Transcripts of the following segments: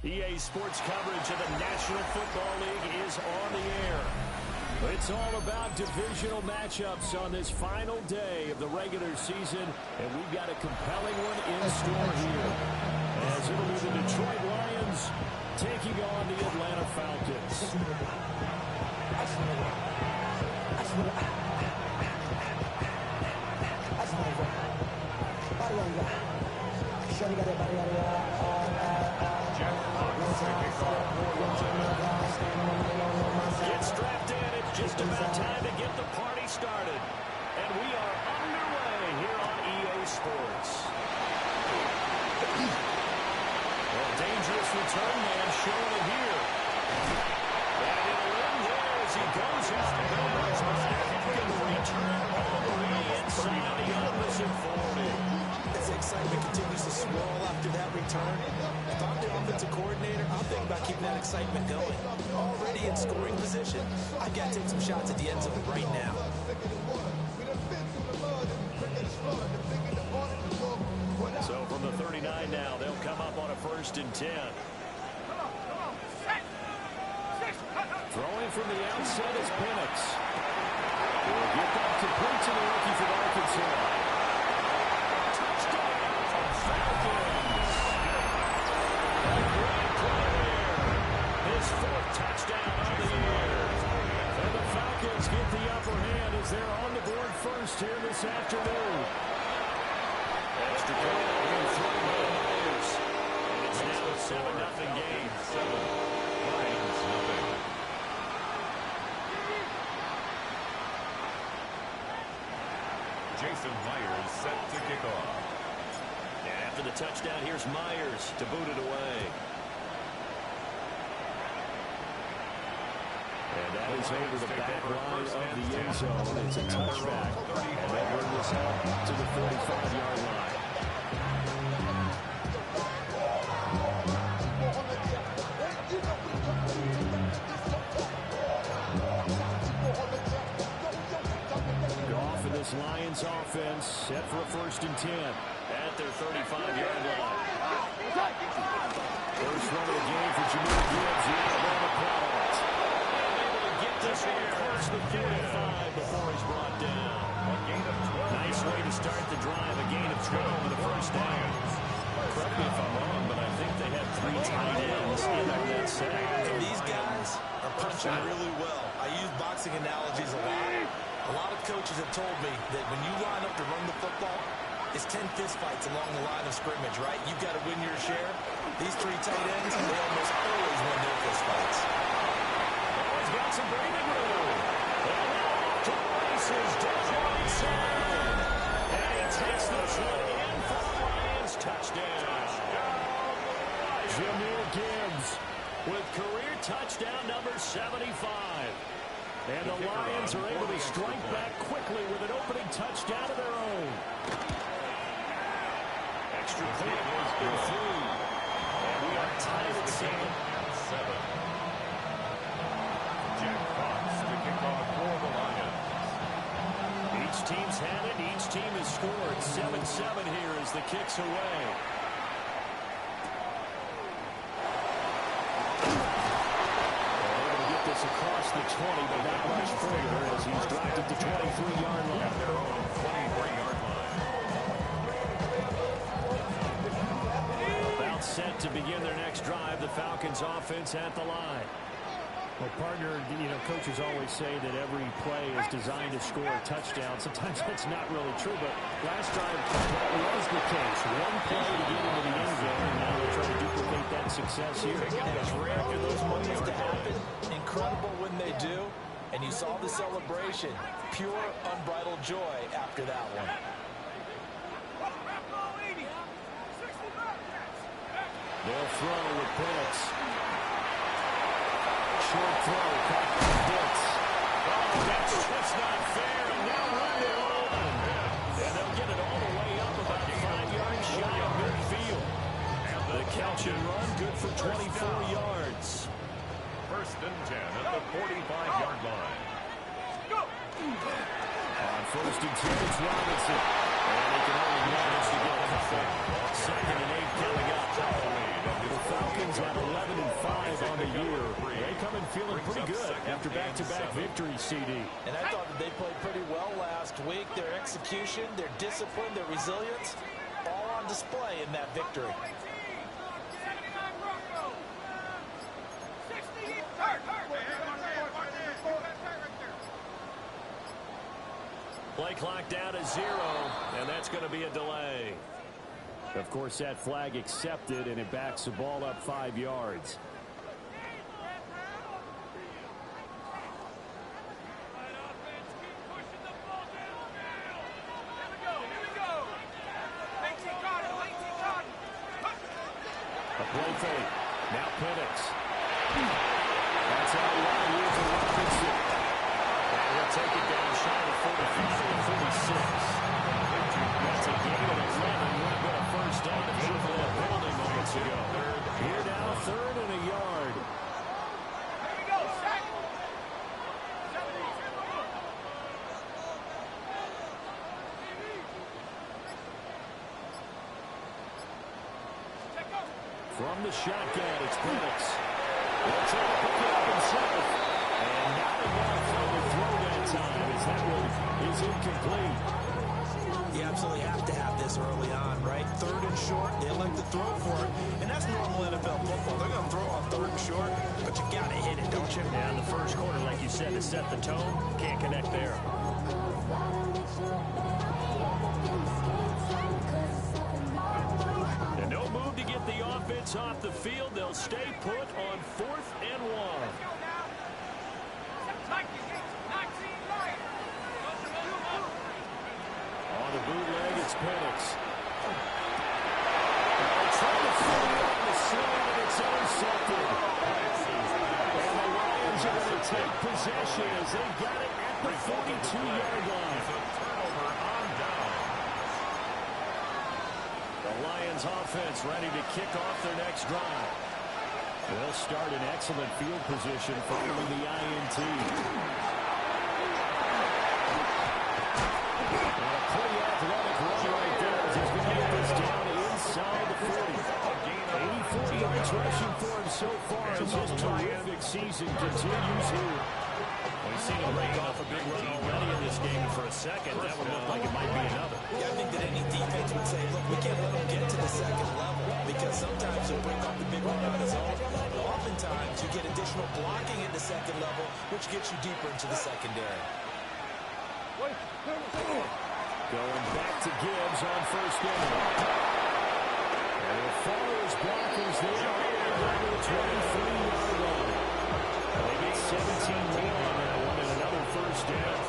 EA Sports coverage of the National Football League is on the air. It's all about divisional matchups on this final day of the regular season, and we've got a compelling one in store here. As it'll be the Detroit Lions taking on the Atlanta Falcons. Get strapped in. It's just about time to get the party started. And we are underway here on EA Sports. Well, dangerous return man showing it here. And it'll end there as he goes out. Numbers can return all the way inside the opposite 40. As the excitement continues to swirl after that return, if I'm the offensive coordinator, I'm thinking about keeping that excitement going. Already in scoring position, I've got to take some shots at the end zone right now. So from the 39 now, they'll come up on a 1st and 10. Throwing from the outset is Penix. We'll get that complete to the rookie from Arkansas. His 4th touchdown on the year. And the Falcons get the upper hand as they're on the board first here this afternoon. Extra point in 3 minutes. And it's now a 7-0 game. 7-0. Jason Myers set to kick off. And after the touchdown, here's Myers to boot it away. And that is over the back line of the end zone. It's a touchback. And they bring this out to the 45-yard line. Goff and this Lions offense set for a 1st and 10 at their 35-yard line. First run of the game for Jameer Gibbs. The Alabama Pilots. Able to get this one across the 45 before he's brought down. Nice way to start the drive. A gain of 12 with the first down. Correct me if I'm wrong, but I think they had 3 tight ends in that set. These guys are punching really well. I use boxing analogies a lot. A lot of coaches have told me that when you line up to run the football, it's 10 fistfights along the line of scrimmage, right? You've got to win your share. These 3 tight ends, they almost always win their fistfights. Oh, he's got some breathing room. To the races, Johnson. And he takes this one in for the Lions touchdown. Jameer Gibbs with career touchdown number 75. And the Lions are able to strike back quickly with an opening touchdown of their own. Extra point has been through. And we are tied at 7. Jack Fox to kick off for the Lions. Each team's had it. Each team has scored. 7-7 here as the kick's away. Across the 20, but not much further as he's dropped at the 23-yard line. Their own 23-yard line. About set to begin their next drive. The Falcons offense at the line. Well, partner, coaches always say that every play is designed to score a touchdown. Sometimes that's not really true, but last drive that was the case. One play to get into the end zone, and now they're trying to duplicate that success here. It's rare for those moments to happen. Incredible when they do. And you saw the celebration. Pure, unbridled joy after that one. They'll throw with Penix. Short throw, caught by Pitts. Oh, that's just not fair. And now run it on. And they'll get it all the way up about 5 yards shy of midfield. The catch and run, good for 24 yards. 1st and 10 at the 45-yard line. On 1st and 10, it's Robinson. And they can only manage to get a couple. 2nd and 8 coming up. The Falcons have 11 on the year. They come in feeling pretty good after back-to-back victories, CD. And I thought that they played pretty well last week. Their execution, their discipline, their resilience, all on display in that victory. Play clock down to 0, and that's going to be a delay. Of course, that flag accepted, and it backs the ball up 5 yards. A play fake. Now Penix. That's out wide here for Robinson. And he'll take it down shy of 45 and 46. That's a gain of 11. Would have been a first down if you were that penalty moments ago. Here now, 3rd and a yard. From the shotgun, it's Penix. He'll try to pick it up himself. And not enough for the throw that time, as that one is incomplete. You absolutely have to have this early on, right? 3rd and short, they elect to throw for it. And that's normal NFL football. They're going to throw on 3rd and short, but you got to hit it, don't you? Yeah, in the first quarter, like you said, to set the tone, can't connect there. And no move to get the offense off the field. They'll stay put on 4th and 1. On the bootleg, it's Penix. Trying to fit it on the sling, and it's intercepted. And the Lions are going to take possession as they got it at the 42-yard line. Turnover on down. The Lions offense ready to kick off their next drive. They'll start in excellent field position following the INT. And a pretty athletic run right there as he's going to get this down inside the 40. 84 yards rushing for him so far as his terrific season continues here. We've seen him break off a big run already in this game, and for a second, that would look like it might be another. Yeah, I think that any defense would say, look, we can't let him get to the second level because sometimes he'll break off the big run on his own. But oftentimes, you get additional blocking at the second level, which gets you deeper into the secondary. Going back to Gibbs on 1st down. And the Forest blockers there on the 23-yard line. They get 17 more on that one and another 1st down.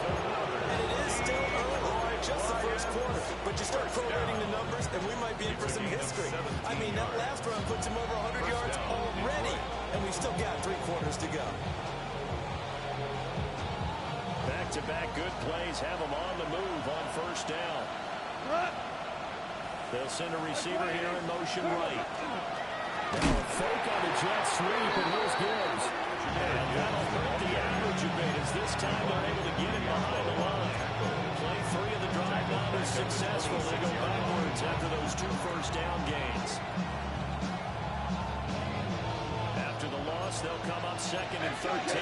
And it is still early, Roy, just the first quarter. But you start prorating the numbers, and we might be in for some history. I mean, that last run puts him over 100 yards already, and we've still got 3 quarters to go. Back-to-back good plays have them on the move on 1st down. They'll send a receiver here in motion right. Now a fake on the jet sweep, and here's Gibbs. And that'll hurt the average a bit as this time they're able to get it behind the line. Play 3 of the drive now is successful. They go backwards after those 2 first down gains. After the loss, they'll come up 2nd and 13.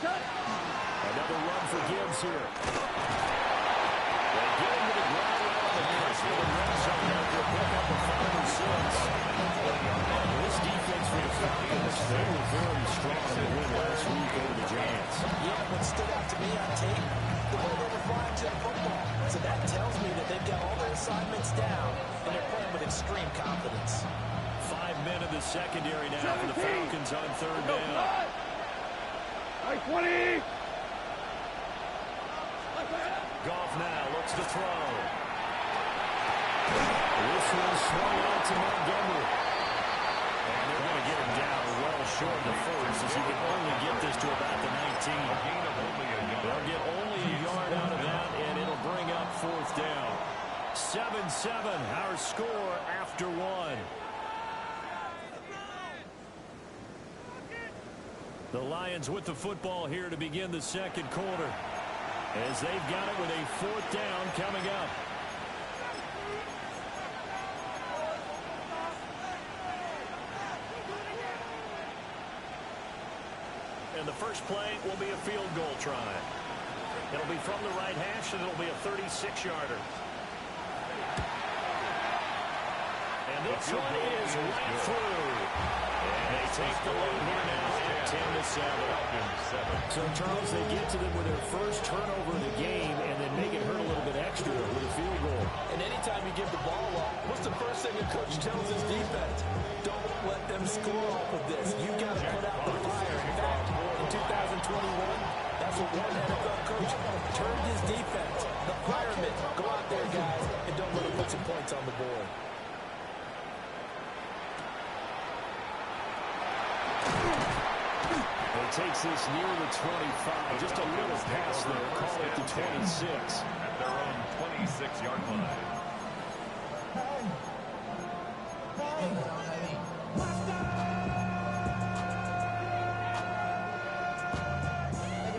Another run for Gibbs here. They get him to the ground on the press for the red zone after a pick up of 5 or 6. This defense for the Falcons, they were very strong in the win last week over the Giants. Yeah, what stood out to me on tape, the way they were flying to the football. So that tells me that they've got all their assignments down, and they're playing with extreme confidence. 5 men in the secondary now for the Falcons on 3rd down. 20! Goff now looks to throw. This one swung out to Montgomery. And they're going to get him down well short of the first as he can only get this to about the 19. They'll get only a yard out of that, and it'll bring up 4th down. 7-7, our score after 1. The Lions with the football here to begin the 2nd quarter, as they've got it with a 4th down coming up. And the first play will be a field goal try. It'll be from the right hash, and it'll be a 36-yarder. And this one is right through. And they take the lead here now at 10-7. So, Charles, they get to them with their first turnover of the game and then make it hurt a little bit extra with a field goal. And anytime you give the ball up, what's the first thing a coach tells his defense? Don't let them score off of this. You've got to put out the fire. In fact, in 2021, that's what one NFL coach turned his defense. The firemen. Go out there, guys, and don't let them put some points on the board. Takes this near the 25. Just a little pass there. Call it the 26. At their own 26-yard line.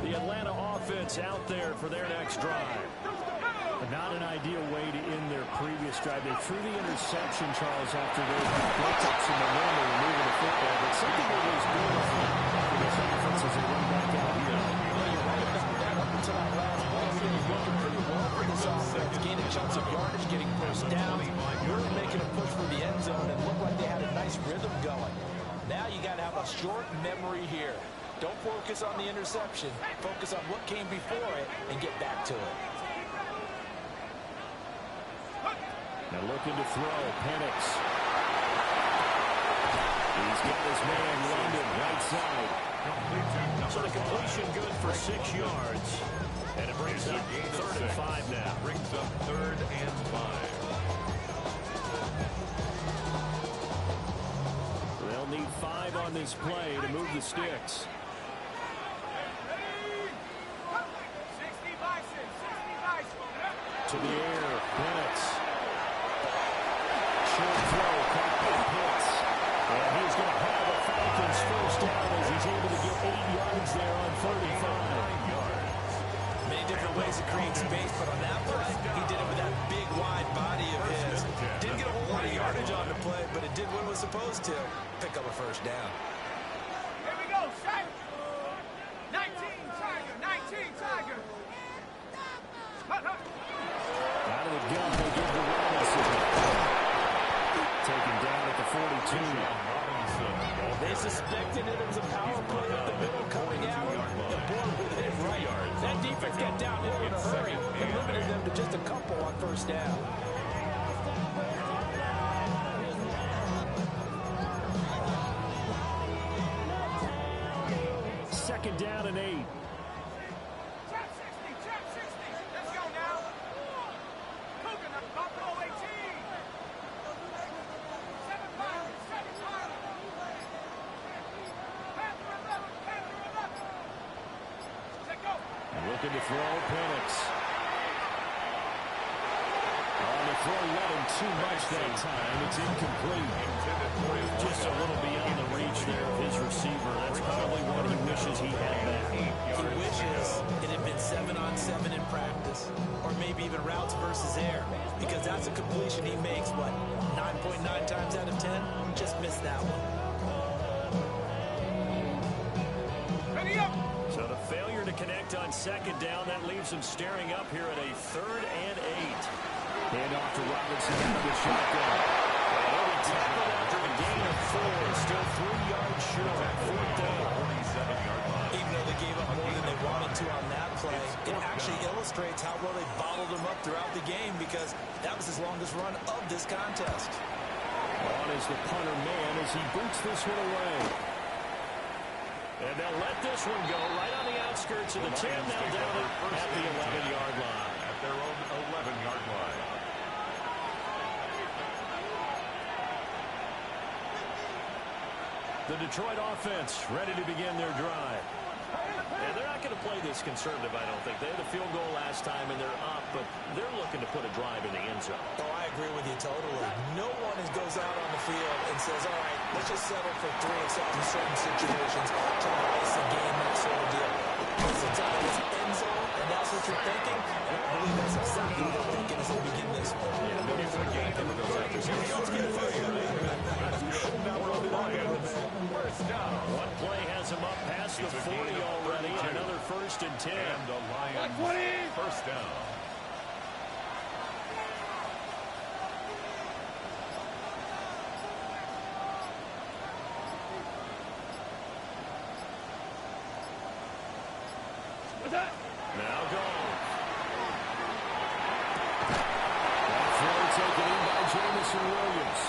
The Atlanta offense out there for their next drive. But not an ideal way to end their previous drive. They threw the interception, Charles, after they built up some momentum and moving the football. But something that was beautiful for this offense as they run back out here. Well, you're right about that. Up until that last play, it was working pretty well for this offense. Gaining chunks of yardage, getting first down, really making a push for the end zone, and looked like they had a nice rhythm going. Now you got to have a short memory here. Don't focus on the interception. Focus on what came before it and get back to it. Now looking to throw, Penix. He's got his man, London, right side. So the completion good for 6 yards. And it brings up 3rd and 5 now. Brings up 3rd and 5. They'll need 5 on this play to move the sticks. To the air, Penix. Short throw, caught by Pitts. And he's going to have a Falcons first down as he's able to get 8 yards there on 35. Many different ways to create space, but on that play, he did it with that big, wide body of his. Didn't get a whole lot of yardage on the play, but it did what it was supposed to. Pick up a first down. Here we go, Shaq. 19 Tiger, 19 Tiger. Out of the gun, they give the Robinson. Taken down at the 42. They suspected it was a power play up the middle coming out. The board with it right. That defense got down there in a hurry and limited them to just a couple on first down. Second down and 8. Trap 60, trap 60. Let's go now. Coconut, Buffalo 18. 7-5, 7-5. Panther 11, Panther 11. Let go. Looking to throw, Penix. On the throw, let him too much that time. It's incomplete. Just a little beyond the reach there of his receiver. That's probably what he wishes he had back. He wishes it had been 7-on-7 in practice, or maybe even routes versus air, because that's a completion he makes, what, 9.9 times out of 10? Just missed that one. Ready up. So the failure to connect on second down, that leaves them staring up here at a 3rd and 8. Hand off to Robinson out of the shotgun. And he tackled after a gain of 4. Still 3 yards short. 4th down. 47-yard line. Even though they gave up more than they wanted to on that play, it actually illustrates how well they bottled him up throughout the game, because that was his longest run of this contest. On is the punter man as he boots this one away. And they'll let this one go right on the outskirts of the 10. Now down at the 11-yard line. At their own 11-yard line. The Detroit offense ready to begin their drive. And they're not going to play this conservative, I don't think. They had a field goal last time, and they're up, but they're looking to put a drive in the end zone. Oh, I agree with you totally. No one goes out on the field and says, all right, let's just settle for 3 in certain situations, try to ice the game, that sort of deal. Listen, it's out of this end zone, and that's what you're thinking, and I believe that's exactly what they're thinking as they begin this one. Yeah, maybe for the game. Let's get it. One play has him up past the 40 first and 10. And the Lions first down. Now gone. That throw taken in by Jamison Williams.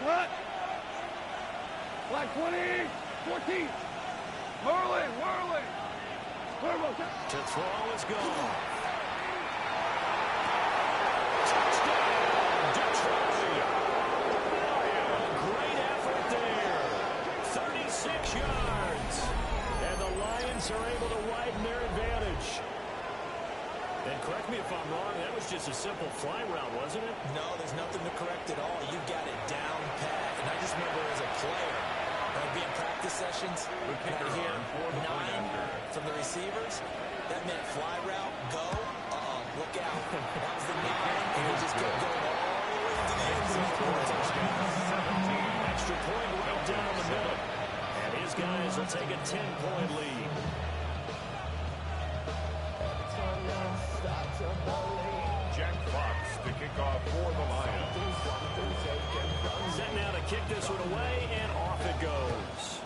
What? Black 20, 14. Whirling. To throw is gone. Touchdown, Detroit. Great effort there. 36 yards. And the Lions are able to widen their advantage. And correct me if I'm wrong, that was just a simple fly route, wasn't it? No, there's nothing to correct at all. You got it down pat. And I just remember as a player, when I'd be in practice sessions, and I'd hear 9 from the receivers, that meant fly route, go, look out. That was the 9, and he just kept going all the way into the end zone. Extra point right down the middle. And his guys will take a 10-point lead. Jack Fox to kick off for the Lions. Set now to kick this one away, and off it goes.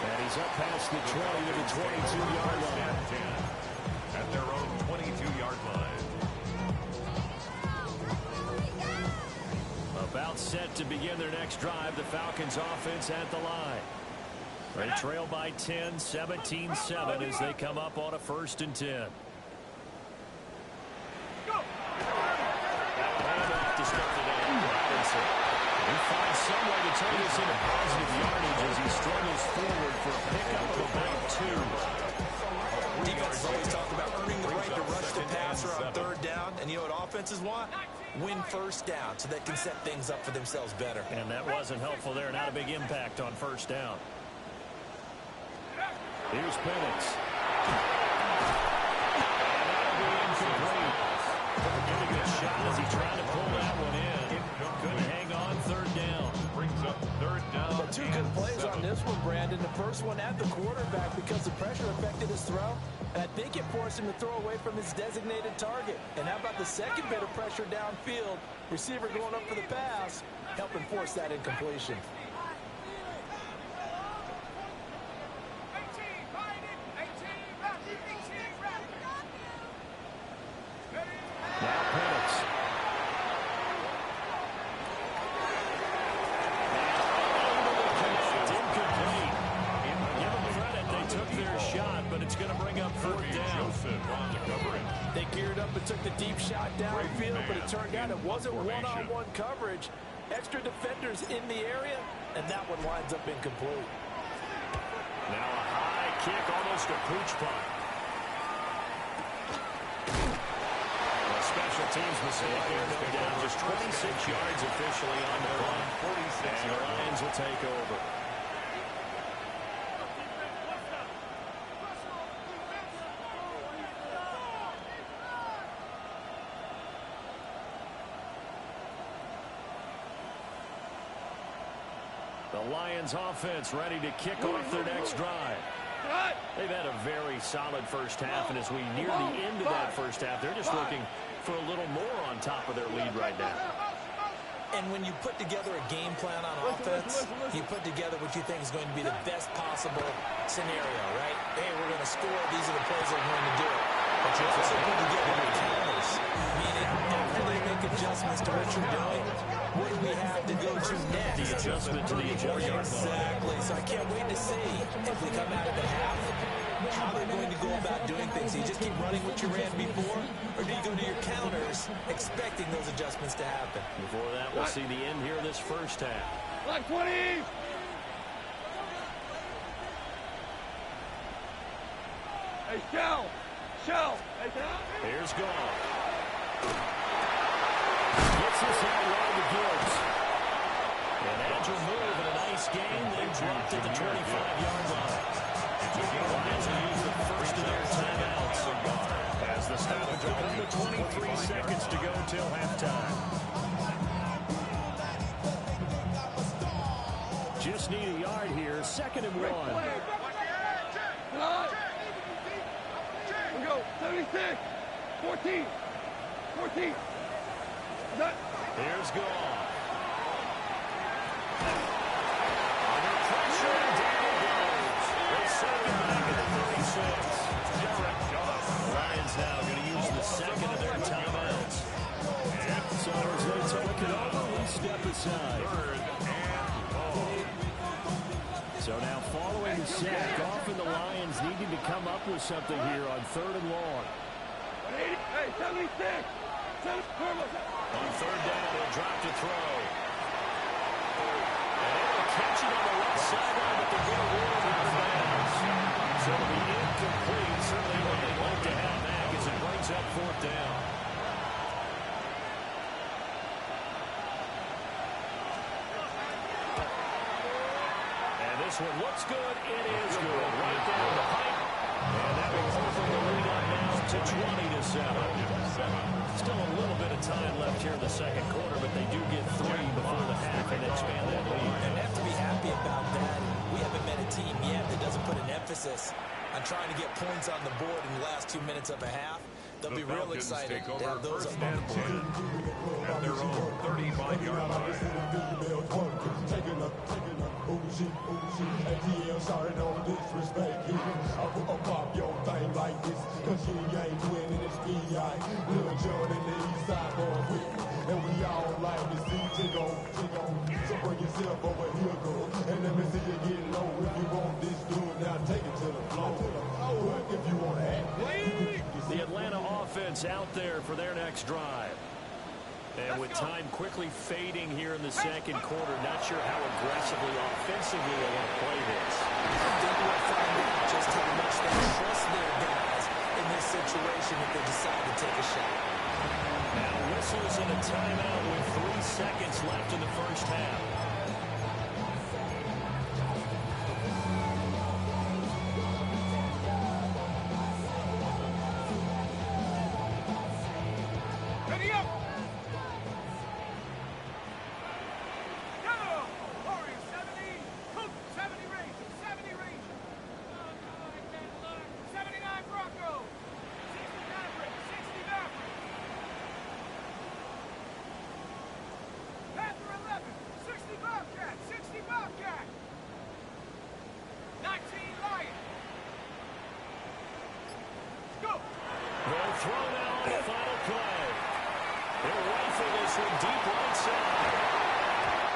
And he's up past the 20 to the 22-yard line. At their own 22-yard line. About set to begin their next drive, the Falcons offense at the line. They trail by 10, 17-7 as they come up on a 1st and 10. Handoff to start the day. Robinson. He finds some way to turn this into positive yardage as he struggles forward for a pickup of about 2. Defenses always talk about earning the right to rush the passer on 3rd down. And you know what offenses want? Win 1st down so they can set things up for themselves better. And that wasn't helpful there. Not a big impact on 1st down. Here's Penix. Incomplete. Getting a good shot as he tried to pull that one in. Couldn't hang on 3rd down. Brings up 3rd down. But 2 good plays on this one, Brandon. The first one at the quarterback because the pressure affected his throw. And I think it forced him to throw away from his designated target. And how about the second bit of pressure downfield? Receiver going up for the pass, helping force that incompletion. Now Penix. Incomplete. Give them credit. They took their shot, but it's going to bring up 4th down. They geared up and took the deep shot downfield, but it turned out it wasn't one-on-one coverage. Extra defenders in the area, and that one winds up incomplete. Now a high kick, almost a pooch punt. A special teams mistake here, no doubt. Just 26 yards officially on the punt. And the Lions will take over. The Lions offense ready to kick off their next drive. They've had a very solid first half, and as we near the end of that first half, they're just looking for a little more on top of their lead right now. And when you put together a game plan on offense, you put together what you think is going to be the best possible scenario, right? Hey, we're going to score. These are the plays that we're going to do. But you also put together the counters, meaning after they make adjustments to what you're doing, what do we have to go to next? The adjustment to the adjustment. Exactly. So I can't wait to see if we come out of the half, how they're going to go about doing things. Do you just keep running what you ran before, or do you go to your counters expecting those adjustments to happen? Before that, we'll see the end here of this first half. Black 20. Hey, shell. Hey, shell. Here's Goff. Gets this out wide to Gibbs. An agile move and a nice gain, then dropped at the 25-yard line. The Lions will use the first of their timeouts. As the stoppage down to 23 seconds to go till halftime. Just need a yard here. 2nd and 1. We go. 76. 14. 14. Here's Goff. Under pressure, and down it goes. They set him back at the 36. The Lions now going to use the 2nd of their timeouts. So as they talk it over, we step aside. So now following the sack, Goff and the Lions needing to come up with something here on 3rd and long. Hey, 76. On 3rd down, he'll drop to throw. And able to catch it on the left sideline, but they're going to rule it out of bounds. So it'll be incomplete. Certainly what they'd like to have back as it brings up 4th down. And this one looks good. It is good. Right down the pipe. And that will open the lead up now to 20-7. Still a little bit of time left here in the 2nd quarter, but they do get 3 before the half and expand that lead. And they have to be happy about that. We haven't met a team yet that doesn't put an emphasis on trying to get points on the board in the last 2 minutes of a half. They'll be real excited to have those up on the board. At their own 35-yard line. ATL started on disrespect. I pop your thing like this, cause you ain't winning this PI. Little John in the east side going quick, and we all like to see tick on. So bring yourself over here, girl, and let me see you get low. If you want this dude, now take it to the floor. If you want to act, the Atlanta offense out there for their next drive. And with time quickly fading here in the 2nd quarter, not sure how aggressively, offensively they want to play this. I think we'll find out just how much they trust their guys in this situation if they decide to take a shot. Now whistles in a timeout with 3 seconds left in the first half. Ready up. Go. Warriors 70. Cook 70 Rangers. 70 Rangers. 79 Broncos. 60 Mavericks. 60 Mavericks. Panther 11. 60 Bobcats. 60 Bobcats. 19 Lions. Go. They'll throw now on the final play. They'll rifle this one deep right side.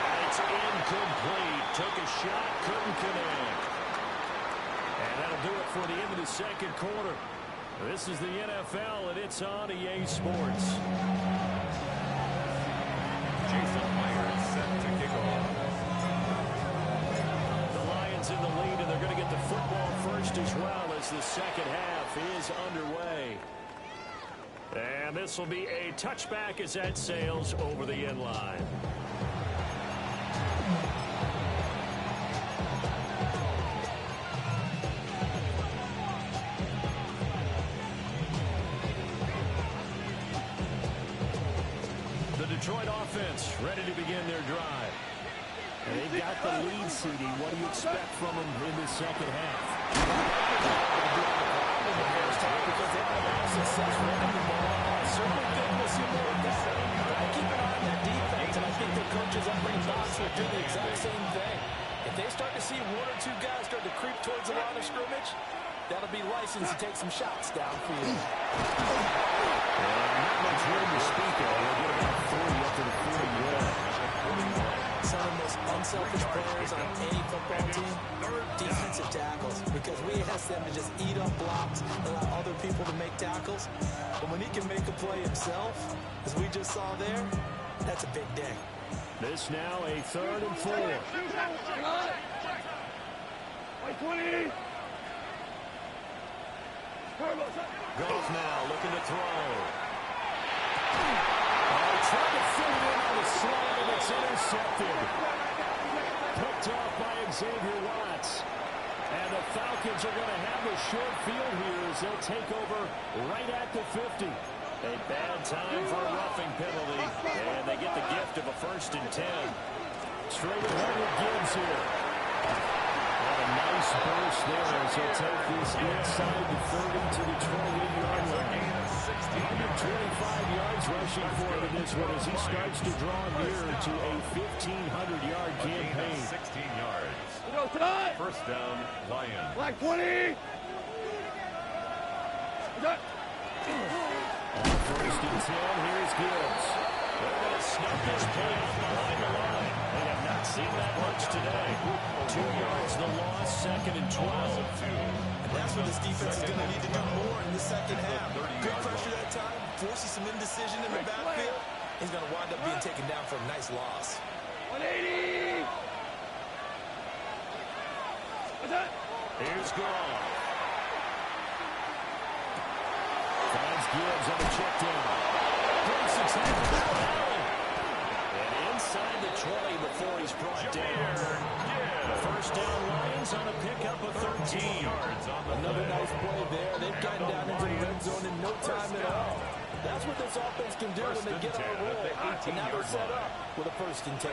And it's incomplete. Took a shot, couldn't connect. And that'll do it for the end of the 2nd quarter. This is the NFL, and it's on EA Sports. Jason Myers set to kick off. The Lions in the lead, and they're going to get the football first as well as the 2nd half is underway. And this will be a touchback as that sails over the end line. The Detroit offense ready to begin their drive. And they've got the lead, CD. What do you expect from them in the 2nd half? Because they have a lot of success running the ball. I certainly think we'll see more of that. But I keep an eye on that defense, and I think the coaches up in the box will do the exact same thing. If they start to see 1 or 2 guys start to creep towards the line of scrimmage, that'll be license to take some shots downfield. Not much room to speak of. They'll get about 40 up to the 40-yard. Some of the most unselfish players on any football team, defensive tackles, because we ask them to just eat up blocks, allow other people to make tackles. But when he can make a play himself, as we just saw there, that's a big day. This now a 3rd and 4. Goff now looking to throw. Trying to fit it in on the slant, and it's intercepted. Picked off by Xavier Watts. And the Falcons are going to have a short field here as they'll take over right at the 50. A bad time for a roughing penalty, and they get the gift of a 1st and 10. Straight ahead with Gibbs here. And a nice burst there as he'll take this inside the 30 to the 28-yard line. 125 yards rushing for him in this one as he starts to draw near to a 1,500-yard campaign. 16 yards. First down, Lions. Black 20. On 1st and 10, here's Gibbs. They're going to snap this play out behind the line. They have not seen that much today. 2 yards the loss, 2nd and 12. And that's what this defense is going to need to do more in the second half. Good pressure that time, forces some indecision in the backfield. He's going to wind up being taken down for a nice loss. 180. Here's Gone. Finds Gibbs on the check down. Breaks the tackle. And inside the 20 before he's brought down. First down Lions on a pickup of 13 yards. Another nice play there. They've gotten down into the red zone in no time at all. That's what this offense can do when they get on a roll. And now they're set up with a 1st and 10.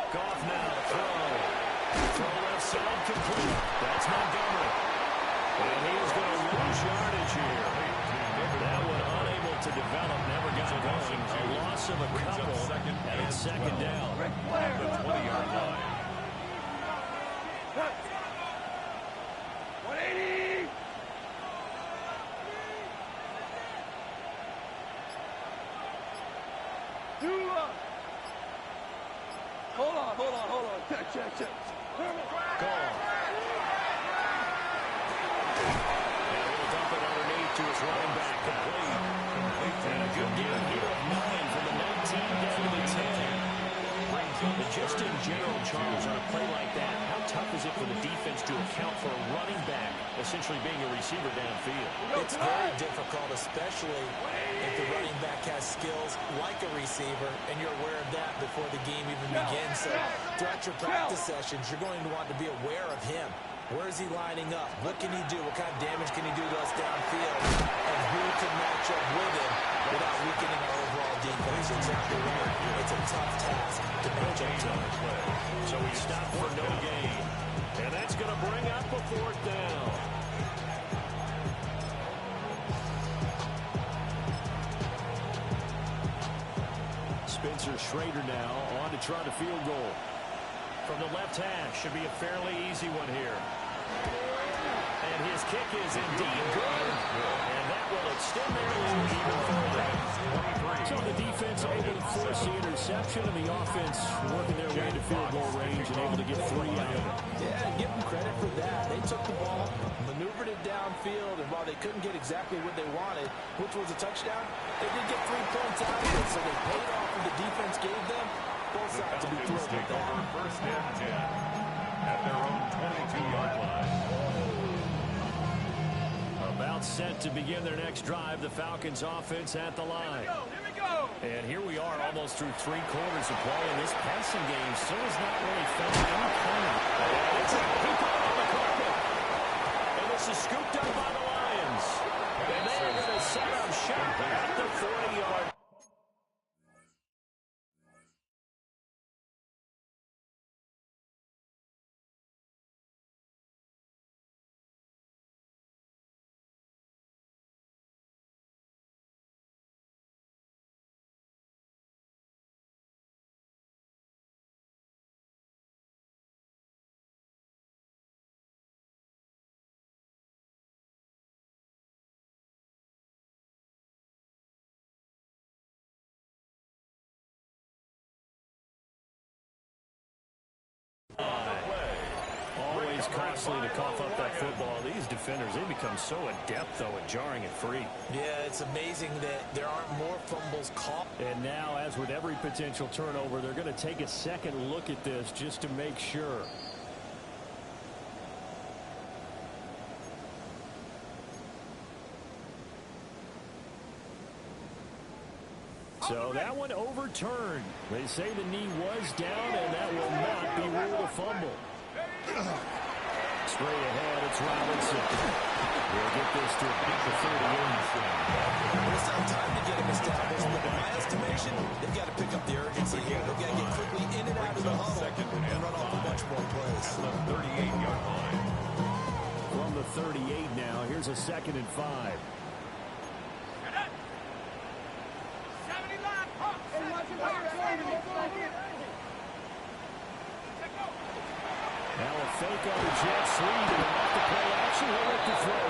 Goff now, throw left side, complete. That's Montgomery. And he is going to lose yardage here. That one unable to develop, never got going. A loss of a couple, and it's 2nd down. On the 20-yard line. 180. Hold on. Check. Gone. And he'll dump it underneath to his running back. Complete. And a good game here of 9 from the 19 down to the 10. But just in general, Charles, on a play like that, how tough is it for the defense to account for a running back essentially being a receiver downfield? It's very difficult, especially if the running back has skills like a receiver, and you're aware of that before the game even begins. So throughout your practice sessions, you're going to want to be aware of him. Where is he lining up? What can he do? What kind of damage can he do to us downfield? And who can match up with him without weakening our overall defense? Exactly right. It's a tough task to match up to. So he stopped for no gain. And that's going to bring up a 4th down. Spencer Schrader now on to try to field goal. From the left hash, should be a fairly easy one here. And his kick is indeed good. And that will extend their lead even further. So the defense able to force the interception, and the offense working their way to field goal range and able to get 3 out of it. Yeah, give them credit for that. They took the ball, maneuvered it downfield, and while they couldn't get exactly what they wanted, which was a touchdown, they did get 3 points out of it, so they paid off what the defense gave them. Both sides to be thrilled with that. 1st and 10 at their own 22-yard line. About set to begin their next drive, the Falcons offense at the line. Here we go. And here we are almost through 3 quarters of play, and this passing game still has not really found any point. It's a peek on the carpet. And this is scooped up by the Lions. And they are going to set up shop at the 40-yard. Always costly to cough up that football. These defenders, they become so adept, though, at jarring it free. Yeah, it's amazing that there aren't more fumbles caught. And now, as with every potential turnover, they're going to take a second look at this just to make sure. So that one overturned. They say the knee was down, and that will not be ruled a fumble. Straight ahead, it's Robinson. We'll get this to about the 38. It's not time to get him established, but in my estimation, they've got to pick up the urgency here. They've got to get quickly in and out of the huddle and run off a bunch more plays. The 38-yard line. From the 38 now, here's a 2nd and 5. Now a fake on the jet sweep and off the play action. He'll let the throw.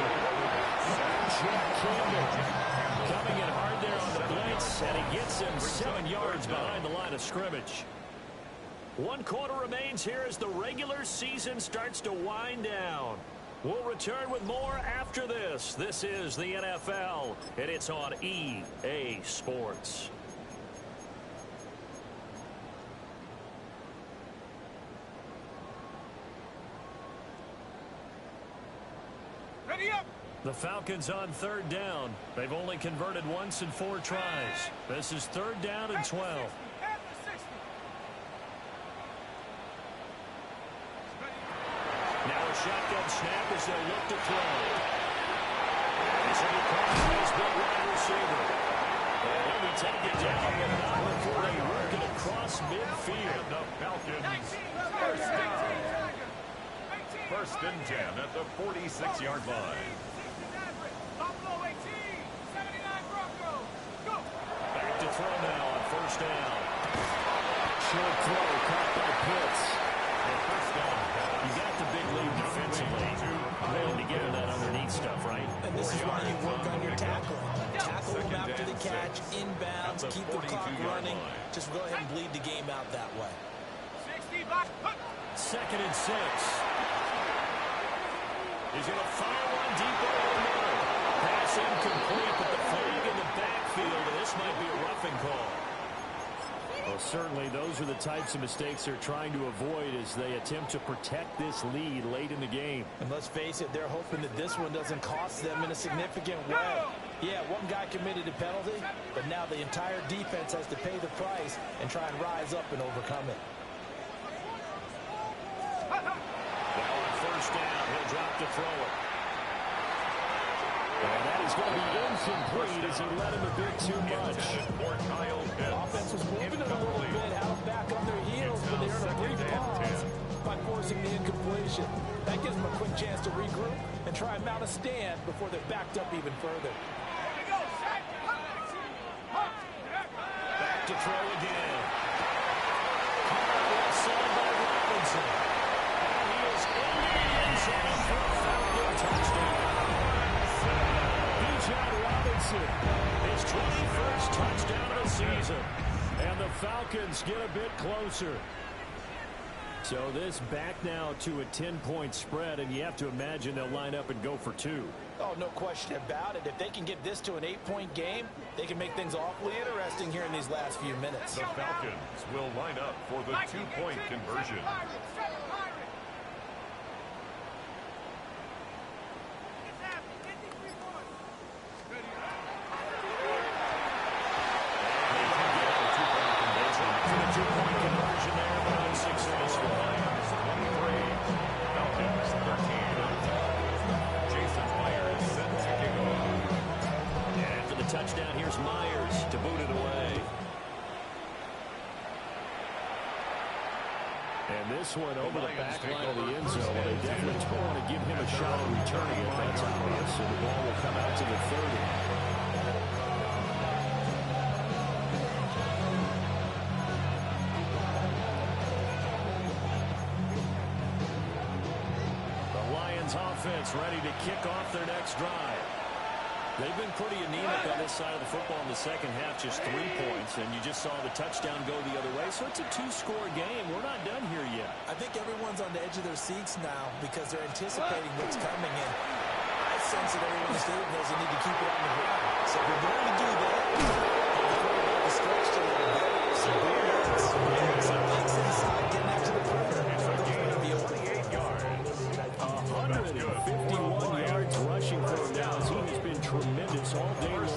Jack Campbell coming in hard there on the blitz, and he gets him 7 yards behind the line of scrimmage. 1 quarter remains here as the regular season starts to wind down. We'll return with more after this. This is the NFL, and it's on EA Sports. Ready up. The Falcons on 3rd down. They've only converted once in 4 tries. This is 3rd down and 12. Now a shotgun snap as they look to throw. It's in the crossface, big wide receiver. And he'll be taken down before they work it across midfield. The Falcons first down. 1st and 10 at the 46-yard line. Back to throw now on 1st down. Short throw caught by Pitts. First down. You got the big lead defensively. Willing to get in that underneath stuff, right? And this is why you work on your tackling. Tackle them after the catch, inbounds, keep the clock running. Just go ahead and bleed the game out that way. 2nd and 6. He's going to fire one deep over the middle. Pass incomplete, but the flag in the backfield, and this might be a roughing call. Well, certainly those are the types of mistakes they're trying to avoid as they attempt to protect this lead late in the game. And let's face it, they're hoping that this one doesn't cost them in a significant way. Yeah, one guy committed a penalty, but now the entire defense has to pay the price and try and rise up and overcome it. Now on 1st down, he'll drop to throw it. And that is going to be incomplete as he let him a bit too much. Offense was moving it a little bit, out back on their heels, but they earned a brief pause by forcing the incompletion. That gives them a quick chance to regroup and try and mount a stand before they're backed up even further. Back to throw again. Left side by Robinson. And he is in the end zone for a Falcon touchdown. Bijan Robinson, his 21st touchdown of the season. And the Falcons get a bit closer. So this back now to a 10-point spread, and you have to imagine they'll line up and go for 2. Oh, no question about it. If they can get this to an 8-point game, they can make things awfully interesting here in these last few minutes. The Falcons will line up for the 2-point conversion. Touchdown, here's Myers to boot it away. And this one over the back line of the end zone. They definitely don't want to give him a shot at returning it. That's obvious. So the ball will come out to the 30. The Lions offense ready to kick off their next drive. They've been pretty anemic on this side of the football in the second half, just 3 points, and you just saw the touchdown go the other way. So it's a 2-score game. We're not done here yet. I think everyone's on the edge of their seats now because they're anticipating what's coming in. I sense that everyone in the stadium knows they need to keep it on the ground. So if you're going to do that, the stretched a little bit. Some bullets, some things inside, getting after the perimeter. Those are going to be open. 151 yards rushing for him now as he has been tremendous all day long.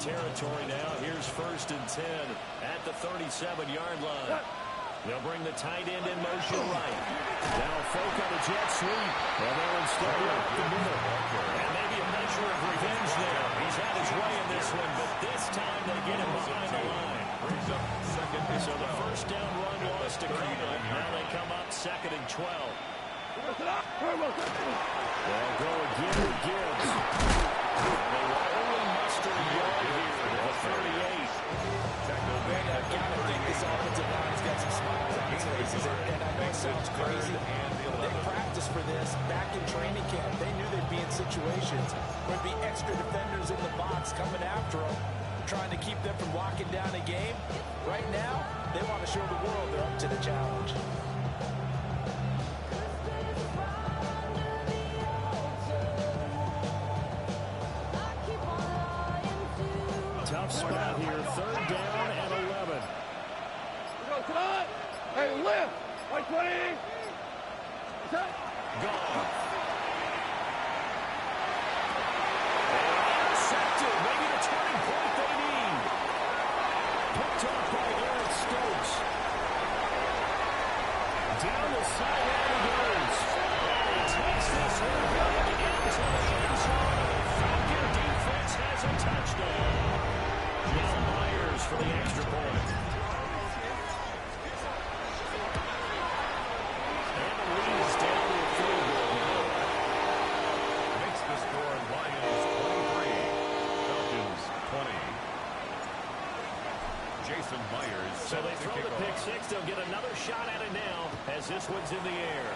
territory now. Here's 1st and 10 at the 37-yard line. They'll bring the tight end in motion right. Now Folk on a jet sweep. And they'll instead go up the middle. And maybe a measure of revenge there. He's had his way in this one, but this time they get him behind the line. So the first down run lost to Cleveland. Now they come up 2nd and 12. They'll go again with Gibbs. And they will only muster a yard here at the 38. Man, I gotta think this offensive line's got some smiles on its faces. And I know it sounds crazy. They practiced for this back in training camp. They knew they'd be in situations where there'd be extra defenders in the box coming after them, trying to keep them from locking down a game. Right now, they want to show the world they're up to the challenge. Tough spot here. 3rd down and 11. Hey, lift! 120! Gone. Intercepted. Maybe the turning point they need. Picked off by Eric Stokes. Down the sideline he goes. And he takes this one back into the end zone. Falcon defense has a touchdown. Now Myers for the extra point. And the lead is down to a field goal now. Makes the score Lions 23, Falcons 20. Jason Myers. So they throw the pick six. They'll get another shot at it now as this one's in the air.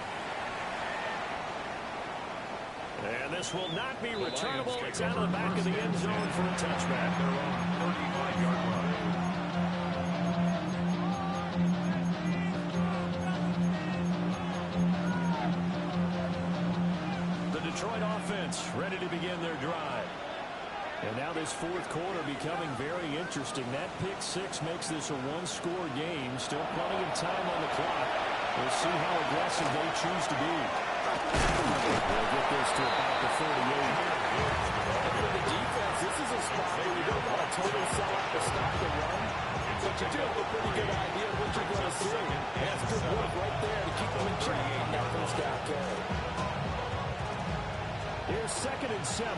And this will not be returnable. It's out of the back of the end zone for a touchback. They're on 35-yard line. The Detroit offense ready to begin their drive. And now this 4th quarter becoming very interesting. That pick six makes this a one-score game. Still plenty of time on the clock. We'll see how aggressive they choose to be. They'll get this to about the 38. For the defense, this is a spot where you don't want to totally sell out to stop the run, but you do have a pretty good idea of what you're going to see. That's good work right there to keep them in check on that first down carry. Here's 2nd and 7.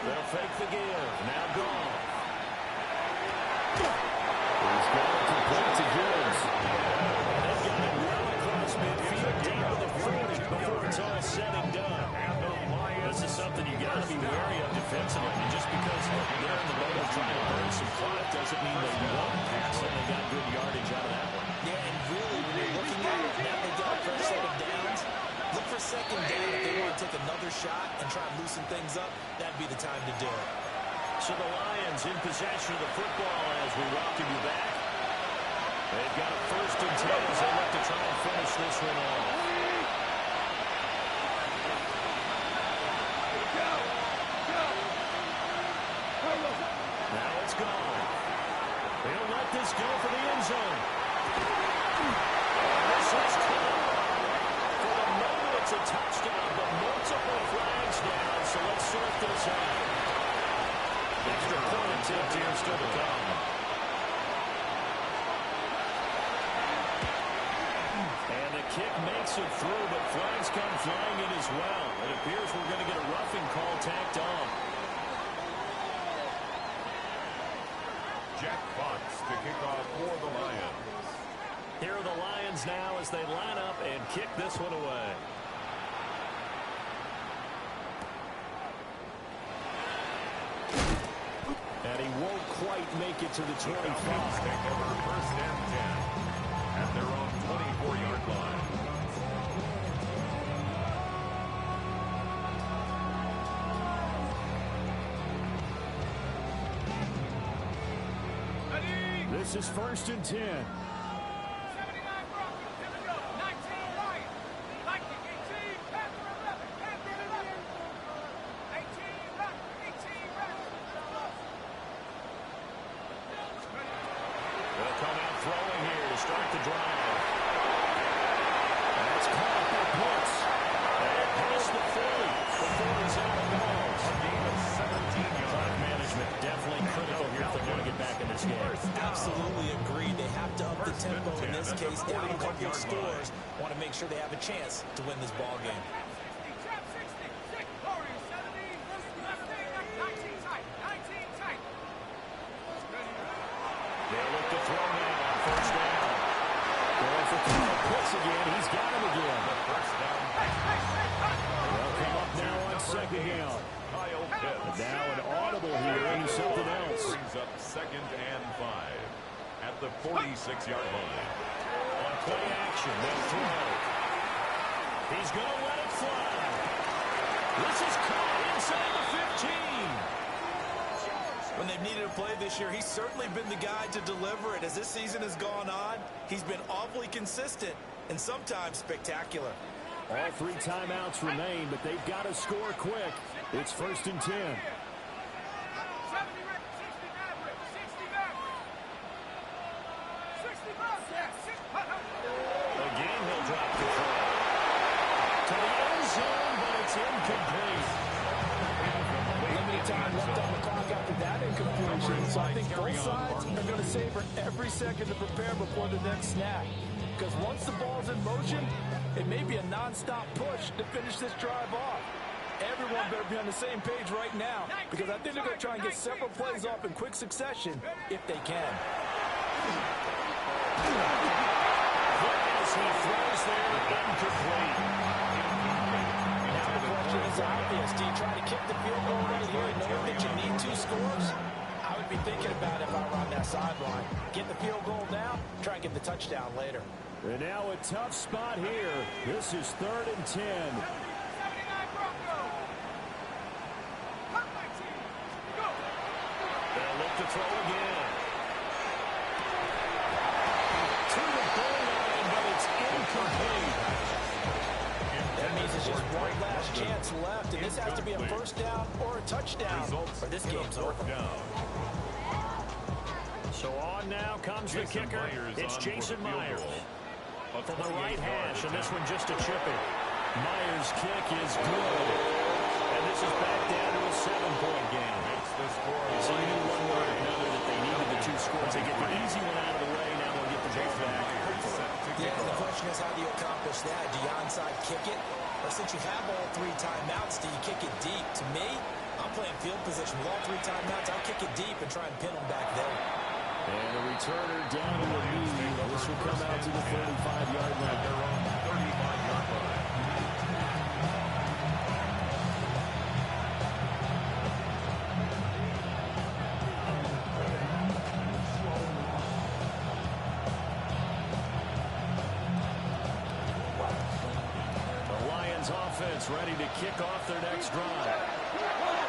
They'll fake the give. Now gone. He's got it complete to Gibbs. They've got it well across midfield down to the 40 before it's all said and done. This is something you got to be wary of defensively. And just because they're in the middle trying to burn some clock doesn't mean they won't pass it. They got good yardage out of that one. Yeah, and really, when you're looking at it, now they've got a fresh set of downs. Look for 2nd down. If they want to take another shot and try and loosen things up, that'd be the time to do it. So the Lions in possession of the football as we welcome you back. They've got a 1st and 10 as they look to try and finish this one off. Now it's gone. They don't let this go for the end zone. This is caught. For the moment, it's a touchdown, but multiple flags down, so let's sort this out. Extra point attempt here still to come. And the kick makes it through, but flags come flying in as well. It appears we're going to get a roughing call tacked on. Jack Fox to kick off for the Lions. Here are the Lions now as they line up and kick this one away. And he won't quite make it to the 25. Falcons take over 1st and 10 at their own 24-yard line. This is 1st and 10. 79 Broncos, here we go. 19 Lions. 19, 18, Panther 11, Panther 11. 18, Rockets, 18, Rockets. They'll come out throwing here to start the drive. That's caught by Pitt. tempo in this case, down a couple of scores. Want to make sure they have a chance to win this ball game. They'll look to throw now on first down. Going for Kyle Pitts again. He's got him again. They'll come up now on second down. Kyle Pitts. Now an audible here and something else. Brings up 2nd and 5 at the 46-yard line. On play action, they'll throw. He's going to let it fly. This is caught inside the 15. When they've needed a play this year, he's certainly been the guy to deliver it. As this season has gone on, he's been awfully consistent and sometimes spectacular. All 3 timeouts remain, but they've got to score quick. It's 1st and 10. Again, he'll drop the throw. To the end zone, but it's incomplete. Limited time left on the clock after that incompletion. So I think both sides are going to savor every second to prepare before the next snap. Because once the ball's in motion, it may be a non-stop push to finish this drive off. Everyone better be on the same page right now, because I think they're going to try and get several plays off in quick succession if they can. As he throws there, incomplete. Now the question is obvious. Do you try to kick the field goal right here knowing that you need 2 scores? I would be thinking about it if I were on that sideline. Get the field goal now, try and get the touchdown later. And now a tough spot here. This is 3rd and 10. They'll look to throw again. To the goal line, but it's incomplete. That means it's just one last chance left, and this has to be a first down or a touchdown, or this game's over. So on now comes the kicker. It's Jason Myers. From the right hash, and this one just a chippy. Myers' kick is good. And this is back down to a 7-point game. So you knew one way or another that they needed the 2 scores. They get the easy one out of the way. Now they'll get the ball back. Yeah, the question is, how do you accomplish that? Do you onside kick it? Or since you have all 3 timeouts, do you kick it deep? To me, I'm playing field position. With all 3 timeouts, I'll kick it deep and try and pin them back there. And the returner down to a knee. This will come out to the 35-yard line. They're on the 35-yard line. The Lions offense ready to kick off their next drive.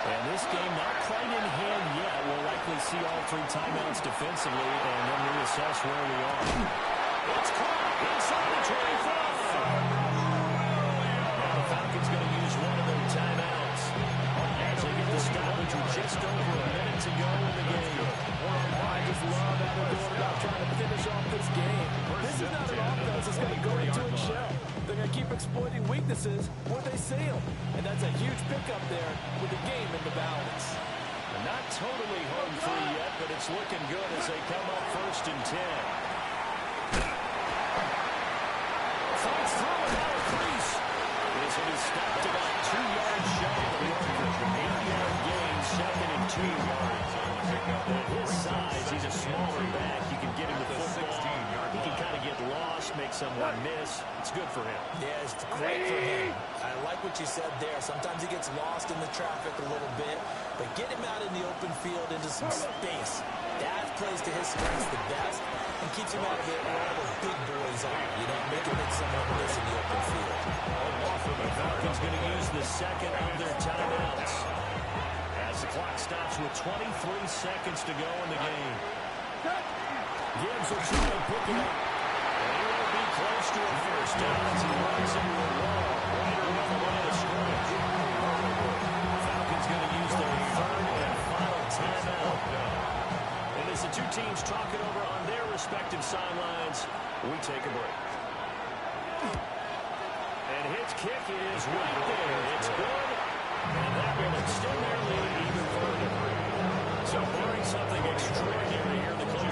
And this game not quite in hand yet. We'll likely see all 3 timeouts defensively and then reassess where we are. It's caught inside the 25. Now the Falcons going to use one of their timeouts as they get the stoppage with just over a minute to go in the game. I just love how they're going about trying to finish off this game. This is not an offense that's going to go into its shell. They're going to keep exploiting weaknesses where they see them. And that's a huge pickup there with the game in the balance. Not totally home free yet, but it's looking good as they come up 1st and 10. Fights through without a crease. This one is stopped about 2 yards shy of the marker. 8-yard gain, 2nd and 2 yards. At his size, he's a smaller back. You can get him the football. He can kind of get lost, make someone miss. It's good for him. Yeah, it's great for him. I like what you said there. Sometimes he gets lost in the traffic a little bit, but get him out in the open field into some space. That plays to his strengths the best and keeps him out of it where all the big boys are. You know, make him make someone miss in the open field. The Falcons going to use the second of their timeouts as the clock stops with 23 seconds to go in the game. Gibbs will try to pick it up. And he will be close to a first down as he runs into a wall right around the line of scrimmage. Falcons going to use their 3rd and final timeout. And as the 2 teams talk it over on their respective sidelines, we take a break. And his kick is right there. It's good. And that will extend their lead even further. So barring something extraordinary here in the close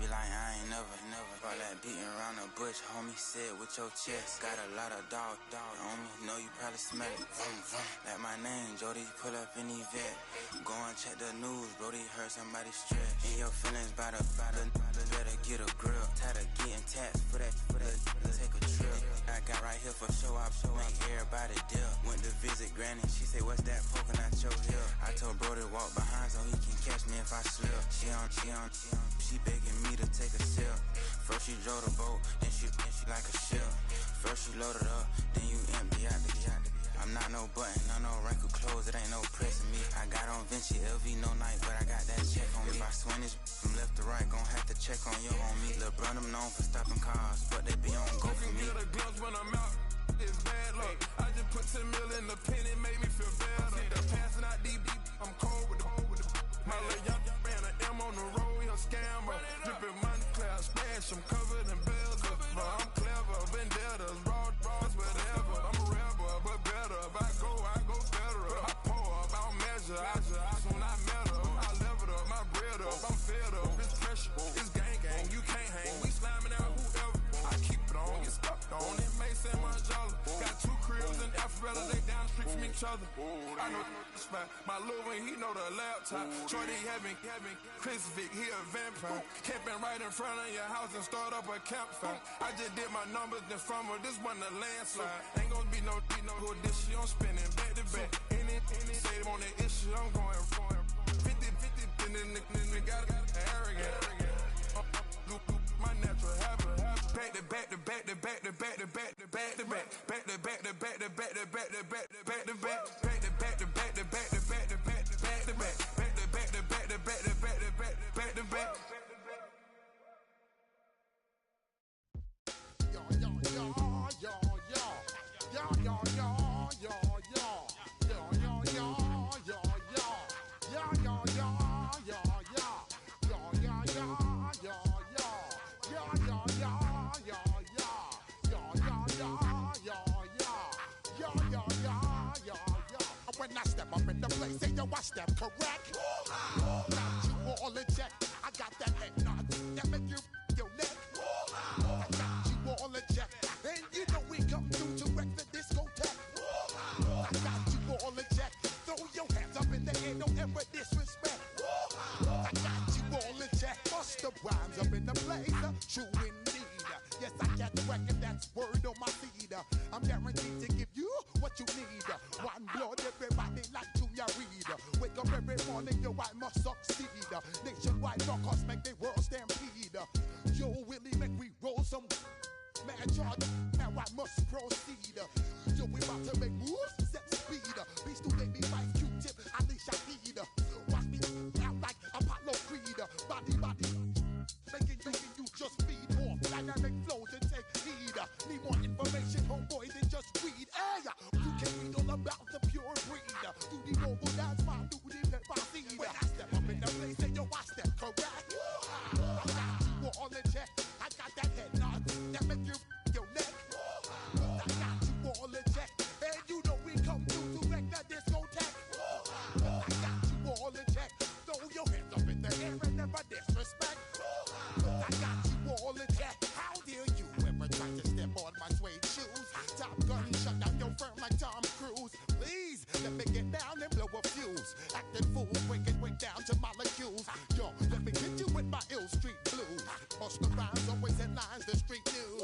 be like, I ain't never. All that beating around the bush, homie, said with your chest. Got a lot of dog on me, know you probably smell it. Like my name, Jody, pull up in the vet. Go and check the news, Brody, heard somebody stretch. In your feelings by the better get a grip. Tired of getting taxed for that, take a trip. I got right here for show up, make everybody dip. Went to visit Granny, she say, what's that poking out your hip? I told Brody walk behind so he can catch me if I slip. She begging me to take a sip. First she drove the boat, then she like a ship. First you loaded up, then you empty out the I'm not no button, no wrinkled clothes, it ain't no pressing me. I got on Vinci, LV, no night, but I got that check on me. If I swing this from left to right, gon' have to check on your homie. Lil' Brun, I'm known for stopping cars, but they be on go for me. Get a gloves when I'm out, it's bad luck. I just put 10 mil in the pen, it made me feel better. The passing out deep, I'm cold with the my little young ran an M on the road, he a scammer. Drippin' money clear, splash, I'm covered in bells. I'm clever, vendettas, raw, whatever. I'm a rebel, but better. If I go better. I pour up, I don't measure. I soon I met her. I leveled up, my bread up. I'm fed up, it's pressure. It's gang, you can't hang. We slamming out whoever. I keep it on, get stuck on. It may say Manjala. Got 2 cribs in Alpharetta, they down the street from each other. I know the spot. My little one, he know the laptop. Shorty having Chris Vic, he a vampire. Camping right in front of your house and start up a campfire. I just did my numbers in front of this one a landslide. Ain't gonna be no who this shit, I'm spinning back to back. Any say on the issue, I'm going 50, and then the got arrogant. My natural habit. Back to back to back to back to back to back to back to back. Back to back to back to back to back to back to back to back. Back to back to back to back to back to back to back to back. Back to back to back to back to back to back to back. When I step up in the place, say yo, I step correct. Got you all in check. I got that head nod that make you your neck. I got you all in check, and you know we come through to wreck the discotheque. I got you all in check. Throw your hands up in the air, don't ever disrespect. I got you all in check. Bust the rhymes up in the place, true indeed. Yes, I got the record, that's word on my feed. I'm guaranteed to give you what you need. One blood, everybody like Junior Reed. Wake up every morning, yo, I must succeed. Nationwide rockers make the world stampede. Yo, Willie, make we roll some mad charge. Now I must proceed. Yo, we about to make moves, set speed. Beast to make me fight Q-tip, I leash I need. Watch me out like Apollo Creed. Body, making you just feed off dynamic flows and take heed. Need more information, homeboy, than just read. Hey, you can read all about the pure breed. Do the noble dance, my do the pepper seed. When I step up in the place, say yo, I step correct. I got you all in check. I got that head nod that make you your neck. I got you all in check, and you know we come through to wreck the discotheque. I got you all in check. Throw your hands up in the air and never disrespect. I got you all in check. How dare you ever try to step on my suede shoes? Top gun shut down your firm like Tom Cruise. Please let me get down and blow a fuse. Acting fool, breaking down to molecules. Yo, let me hit you with my ill street blues. Bust the rhymes, always headlines, the street news.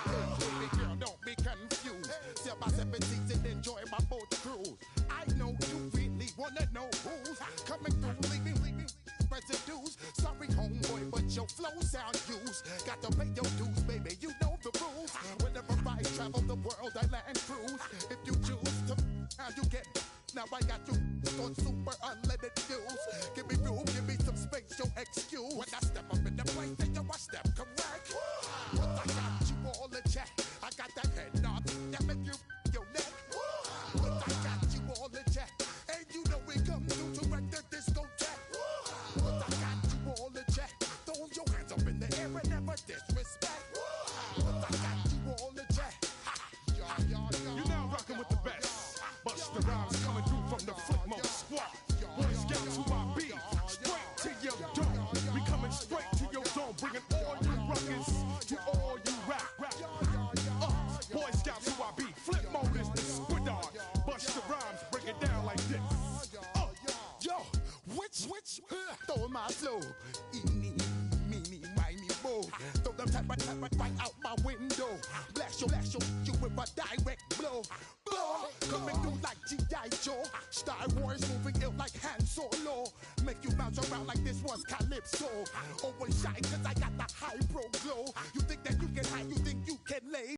Hey, baby girl, don't be confused. Sell my 17s and enjoy my boat cruise. I know you really wanna know who's coming through, leaving residues. Sorry, homeboy, but your flow sound used. Got to pay your dues, baby, you know the rules. Whenever I travel the world, I land cruise. If you choose to, how you get. Now I got you on super unleaded fuels. Give me room, give me some space, your excuse. When I step up in the place, then yo, I step correct. But I got you all in check. I got that head nod that make you your neck. But I got you all in check, and you know we come through to wreck the discotheque. But I got you all in check. Throw your hands up in the air and never disrespect. But I got you all in check. You're now rocking with the best. Bust the rhymes coming through from the Flipmode squad. Boy Scouts who I be. Straight to your dome. We coming straight to your dome, bringing switch, throw my flow. Eeny, meeny, miny, mo. Throw them type right out my window. Blast you with a direct blow. Blow, coming through like G.I. Joe. Star Wars moving ill like Han Solo. Make you bounce around like this was Calypso. Always shine cause I got the high pro glow. You think that you can hide, you think you can lay.